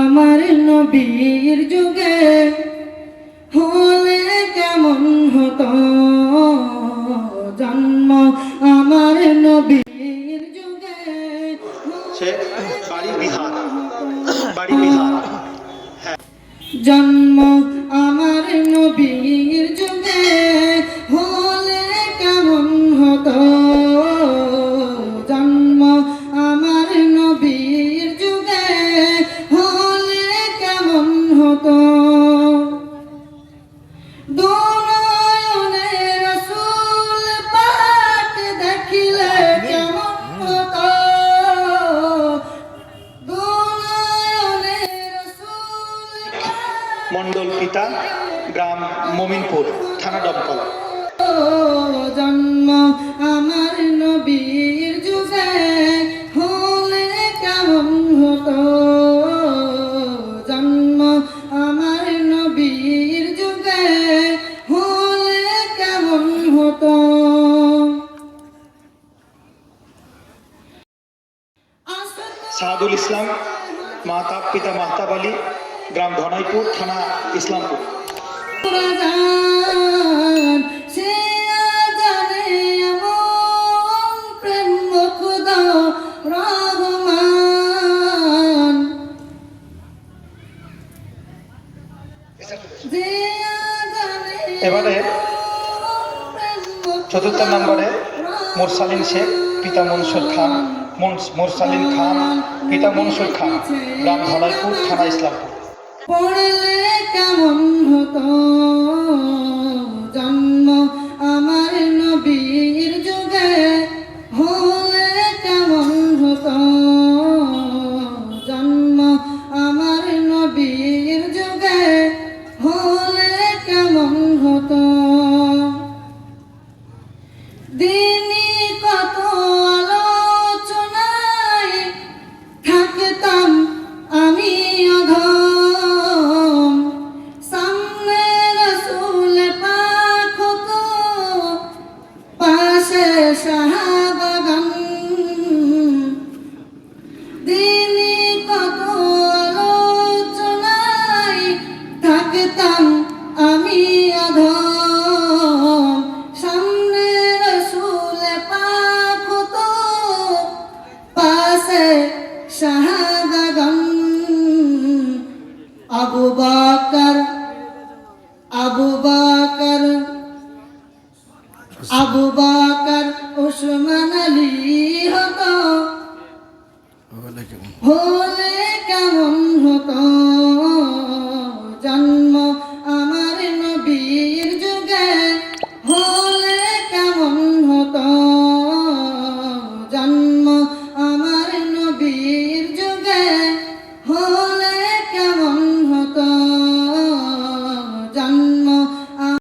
আমার নবীর যুগে হলে কেমন হতো জন্ম আমার নবীর যুগে সে বাড়ি বিহার বাড়ি বিহার জন্ম আমার নবীর যুগে হলে কেমন হতো জন্ম আমার নবীর যুগে হলে কেমন হতো দুনয়নে রাসূল পাক দেখিলে কেমন হতো দুনয়নে রাসূল মন্ডল পিতা গ্রাম মোমিনপুর থানা দমকল জন্ম আমার নবীর যুগে হলে কেমন হতো জন্ম আমার নবীর যুগে হলে কেমন হতো সাদুল ইসলাম মাহতাব পিতা মাহতাব আলী গ্রাম ধনাইপুর থানা ইসলামপুর সে জানে এমন প্রেম খোদা রহমান এবারে চতুর্থ নম্বরে মোরসালিন শেখ পিতা মনসুর খান মোরসালিন খান পিতা মনসুর খান গ্রাম ধনাইপুর থানা ইসলামপুর পড়লে কেমন হতো জন্ম আমার নবীর যুগে হলে কেমন হতো জন্ম আমার নবীর যুগে হলে কেমন হতো দিনই কত আলোচনায় থাকতাম আমি অধম সামনে রাসূল পাক হতো পাশে সাহাবাগণ দিনই কত আলোচনায় থাকতাম আমি অধম সামনে রাসূল পাক হতো পাশে সাহাবাগণ আবু বকর ওসমান আলী হতো হলে কেমন হতো জন্ম আমার নবীর যুগে হলে কেমন হতো জন্ম আমার নবীর যুগে